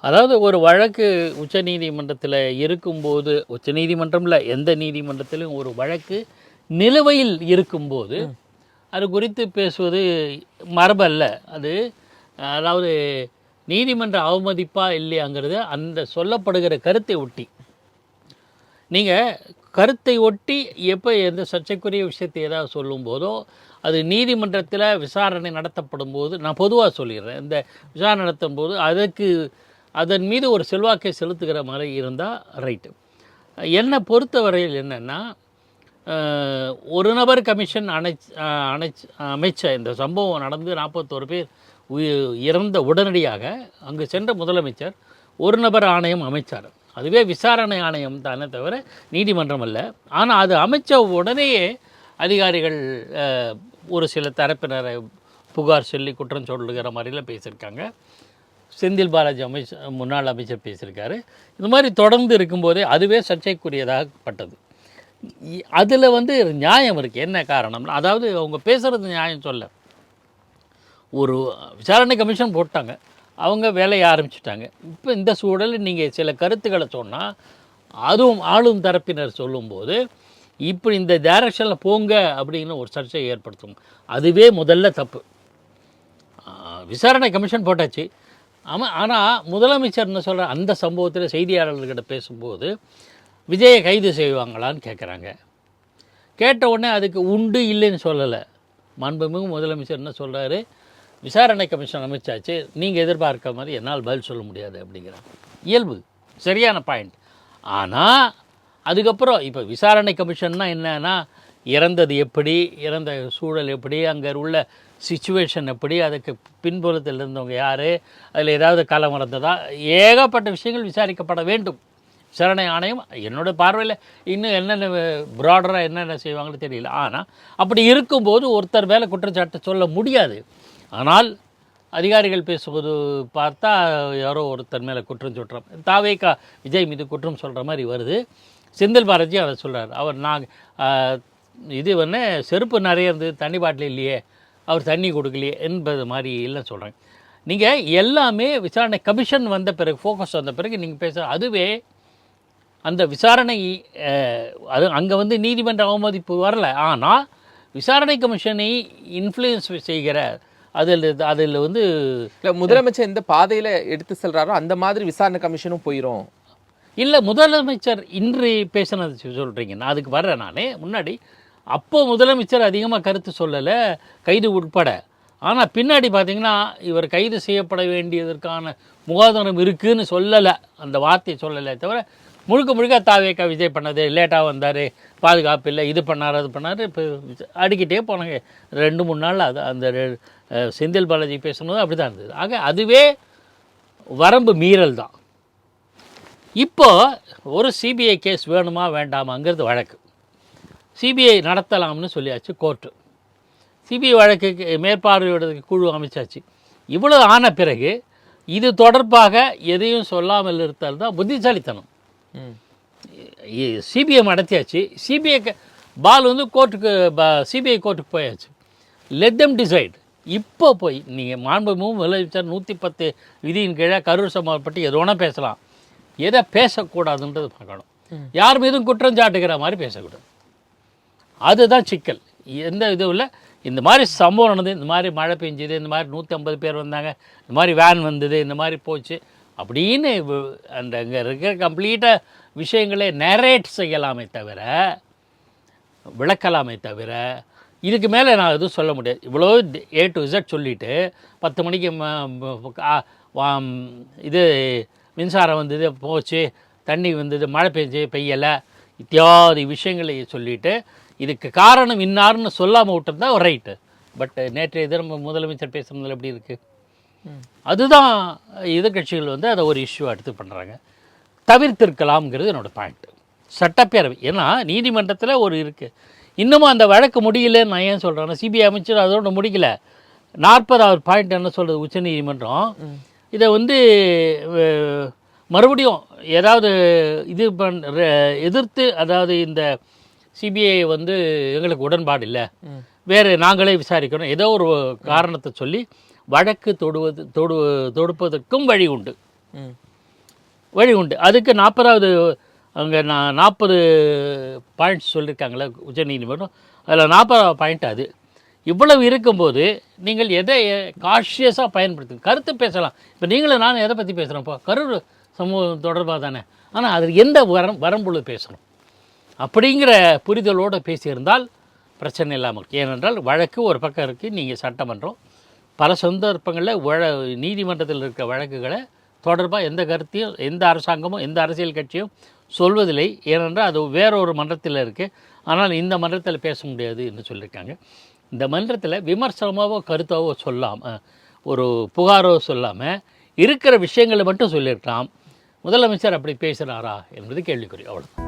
அதாவது ஒரு வழக்கு உச்சநீதிமன்றத்தில் இருக்கும்போது, உச்சநீதிமன்றம்ல எந்த நீதிமன்றத்திலும் ஒரு வழக்கு நிலுவையில் இருக்கும்போது அது குறித்து பேசுவது மரபல்ல. அது அதாவது நீதிமன்ற அவமதிப்பா இல்லையாங்கிறது அந்த சொல்லப்படுகிற கருத்தை ஒட்டி. நீங்கள் கருத்தை ஒட்டி எப்போ எந்த சர்ச்சைக்குரிய விஷயத்தை ஏதாவது சொல்லும்போதோ அது நீதிமன்றத்தில் விசாரணை நடத்தப்படும் போது, நான் பொதுவாக சொல்லிடுறேன், இந்த விசாரணை நடத்தும் போது அதன் மீது ஒரு செல்வாக்கை செலுத்துகிற மாதிரி இருந்தால் ரைட்டு. என்னை பொறுத்தவரையில் என்னென்னா, ஒரு நபர் கமிஷன் அமைச்ச இந்த சம்பவம் நடந்து 41 பேர் இறந்த உடனடியாக அங்கு சென்ற முதலமைச்சர் ஒரு நபர் ஆணையம் அமைச்சார். அதுவே விசாரணை ஆணையம் தானே தவிர நீதிமன்றம் அல்ல. ஆனால் அது அமைச்ச உடனேயே அதிகாரிகள் ஒரு சில தரப்பினரை புகார் சொல்லி குற்றம் சொல்லுகிற மாதிரிலாம் பேசியிருக்காங்க. செந்தில் பாலாஜி முன்னாள் அமைச்சர் பேசியிருக்காரு. இந்த மாதிரி தொடர்ந்து இருக்கும்போதே அதுவே சர்ச்சைக்குரியதாகப்பட்டது. அதில் நியாயம் இருக்குது. என்ன காரணம்னா, அதாவது அவங்க பேசுகிறது நியாயம் சொல்ல, ஒரு விசாரணை கமிஷன் போட்டாங்க, அவங்க வேலையை ஆரம்பிச்சிட்டாங்க. இப்போ இந்த சூழலில் நீங்கள் சில கருத்துக்களை சொன்னால், அதுவும் ஆளும் தரப்பினர் சொல்லும்போது இப்படி இந்த டைரக்ஷனில் போங்க அப்படிங்கிற ஒரு சர்ச்சையை ஏற்படுத்தும். அதுவே முதல்ல தப்பு. விசாரணை கமிஷன் போட்டாச்சு. ஆனால் முதலமைச்சர் என்ன சொல்கிற, அந்த சம்பவத்தில் செய்தியாளர்கிட்ட பேசும்போது விஜயை கைது செய்வாங்களான்னு கேட்குறாங்க. கேட்ட உடனே அதுக்கு உண்டு இல்லைன்னு சொல்லலை. மாண்புமிகு முதலமைச்சர் என்ன சொல்கிறாரு, விசாரணை கமிஷன் அமைச்சாச்சு, நீங்கள் எதிர்பார்க்க மாதிரி என்னால் பதில் சொல்ல முடியாது அப்படிங்கிறாங்க. இயல்பு, சரியான பாயிண்ட். ஆனால் அதுக்கப்புறம் இப்போ விசாரணை கமிஷன்னா என்னன்னா, இறந்தது எப்படி, இறந்த சூழல் எப்படி, அங்கே உள்ள சிச்சுவேஷன் எப்படி, அதுக்கு பின்புலத்தில் இருந்தவங்க யார், அதில் ஏதாவது காலம் மறந்ததா, ஏகப்பட்ட விஷயங்கள் விசாரிக்கப்பட வேண்டும். விசாரணை ஆணையம் என்னோட பார்வையில் இன்னும் என்னென்ன ப்ராடராக என்னென்ன செய்வாங்கன்னு தெரியல. ஆனால் அப்படி இருக்கும்போது ஒருத்தர் மேலே குற்றச்சாட்டு சொல்ல முடியாது. ஆனால் அதிகாரிகள் பேசும்போது பார்த்தா யாரோ ஒருத்தர் மேலே குற்றம் சொல்கிறோம். தாவேக்கா விஜய் மீது குற்றம் சொல்கிற மாதிரி வருது. செந்தில் பாலாஜி அதை சொல்கிறார். அவர் இது செருப்பு நிறைய இருந்தது, தண்ணி பாட்டில் இல்லையே, அவர் தண்ணி கொடுக்கலையே என்பது மாதிரி இல்லை சொல்கிறாங்க. நீங்கள் எல்லாமே விசாரணை கமிஷன் வந்த பிறகு, ஃபோக்கஸ் வந்த பிறகு நீங்கள் பேசுகிற அதுவே அந்த விசாரணை அது அங்கே நீதிமன்ற அவமதிப்பு வரலை. ஆனால் விசாரணை கமிஷனை இன்ஃப்ளூயன்ஸ் செய்கிற அதில் இல்லை, முதலமைச்சர் எந்த பாதையில் எடுத்து செல்கிறாரோ அந்த மாதிரி விசாரணை கமிஷனும் போயிடும். இல்லை, முதலமைச்சர் இன்று பேசினது சொல்கிறீங்க, நான் அதுக்கு வர்றேன். முன்னாடி அப்போ முதலமைச்சர் அதிகமாக கருத்து சொல்லலை, கைது உட்பட. ஆனால் பின்னாடி பார்த்திங்கன்னா இவர் கைது செய்யப்பட வேண்டியதற்கான முகாதாரம் இருக்குதுன்னு சொல்லலை, அந்த வார்த்தையை சொல்லலை தவிர முழுக்க தாவேக்கா விஜய் பண்ணது, லேட்டாக வந்தார், பாதுகாப்பு இல்லை, இது பண்ணார், அது பண்ணார், இப்போ அடிக்கிட்டே போனாங்க 2-3 நாள். அது அந்த செந்தில் பாலாஜி பேசும்போது அப்படி தான் இருந்தது. ஆக அதுவே வரம்பு மீறல் தான். இப்போது ஒரு சிபிஐ கேஸ் வேணுமா வேண்டாமாங்கிறது வழக்கு. சிபிஐ நடத்தலாம்னு சொல்லியாச்சு கோர்ட்டு. சிபிஐ வழக்குக்கு மேற்பார்வையிடுறதுக்கு குழு அமைச்சாச்சு. இவ்வளோ ஆன பிறகு இது தொடர்பாக எதையும் சொல்லாமல் இருத்தல் தான் புத்திசாலித்தனம். சிபிஐ நடத்தியாச்சு. சிபிஐ பால் கோர்ட்டுக்கு, சிபிஐ கோர்ட்டுக்கு போயாச்சு. Let them decide. இப்போ போய் நீங்கள் மாண்புமிகு முதலமைச்சர் 110 விதியின் கீழே கரூர் சம்பவம் பற்றி எது வேணால் பேசலாம், எதை பேசக்கூடாதுன்றது பார்க்கணும். யார் மீதும் குற்றம் சாட்டுகிற மாதிரி பேசக்கூடாது. அதுதான் சிக்கல். எந்த இதுவும் இல்லை. இந்த மாதிரி சம்பவம் நடந்தது, இந்த மாதிரி மழை பெஞ்சுது, இந்த மாதிரி 150 பேர் வந்தாங்க, இந்த மாதிரி வேன் வந்தது, இந்த மாதிரி போச்சு அப்படின்னு அந்த இங்கே இருக்கிற கம்ப்ளீட்டாக விஷயங்களே நரேட் செய்யலாமே தவிர, விளக்கலாமே தவிர, இதுக்கு மேலே நான் எதுவும் சொல்ல முடியாது. இவ்வளோ A to Z சொல்லிவிட்டு 10 மணிக்கு இது மின்சாரம் வந்தது போச்சு, தண்ணி வந்தது, மழை பெய்யலை, இத்தியாதி விஷயங்களை சொல்லிவிட்டு இதுக்கு காரணம் இன்னார்னு சொல்லாமல் விட்டுருந்தா ஒரு ரைட்டு. பட் நேற்றைய தினம் முதலமைச்சர் பேசுகிறதுல எப்படி இருக்குது? அதுதான் எதிர்கட்சிகள் அதை ஒரு இஷ்யூ எடுத்து பண்ணுறாங்க. தவிர்த்திருக்கலாம்ங்கிறது என்னோடய பாயிண்ட்டு. சட்டப்பேரவை ஏன்னா நீதிமன்றத்தில் ஒரு இருக்குது, இன்னமும் அந்த வழக்கு முடியலன்னு நான் ஏன் சொல்கிறேன்னா, சிபிஐ அமைச்சர் அதோட முடிக்கல. 40வது பாயிண்ட் என்ன சொல்கிறது, உச்சநீதிமன்றம் இதை மறுபடியும் ஏதாவது இது எதிர்த்து, அதாவது இந்த சிபிஐ எங்களுக்கு உடன்பாடு இல்லை, வேறு நாங்களே விசாரிக்கணும், ஏதோ ஒரு காரணத்தை சொல்லி வழக்கு தொடுப்பதற்கும் வழி உண்டு. வழி உண்டு. அதுக்கு 40வது அங்கே 40 பாயிண்ட்ஸ் சொல்லியிருக்காங்களே உச்சநீதிமன்றம், அதில் 40வது பாயிண்ட் அது. இவ்வளவு இருக்கும்போது நீங்கள் எதை காஷியஸாக பயன்படுத்துங்க. கருத்து பேசலாம். இப்போ நீங்களும் நானும் எதை பற்றி பேசுகிறோம்ப்பா, கரூர் சமூகம் தொடர்பாக தானே. ஆனால் அதில் எந்த வரம்புள்ள பேசணும் அப்படிங்கிற புரிதலோடு பேசியிருந்தால் பிரச்சனை இல்லாமல் இருக்குது. ஏனென்றால் வழக்கு ஒரு பக்கம் இருக்குது, நீங்கள் சட்டமன்றம் பல சந்தர்ப்பங்களில் நீதிமன்றத்தில் இருக்கிற வழக்குகளை தொடர்பாக எந்த கருத்தையும் எந்த அரசாங்கமும் எந்த அரசியல் கட்சியும் சொல்வதில்லை. ஏனென்றால் அது வேறொரு மன்றத்தில் இருக்குது. ஆனால் இந்த மன்றத்தில் பேச முடியாது என்று சொல்லியிருக்காங்க. இந்த மன்றத்தில் விமர்சனமாவோ கருத்தாவோ சொல்லாமல், ஒரு புகாரோ சொல்லாமல் இருக்கிற விஷயங்களை மட்டும் சொல்லியிருக்கலாம். முதலமைச்சர் அப்படி பேசுகிறாரா என்பது கேள்விக்குறி. அவ்வளோ.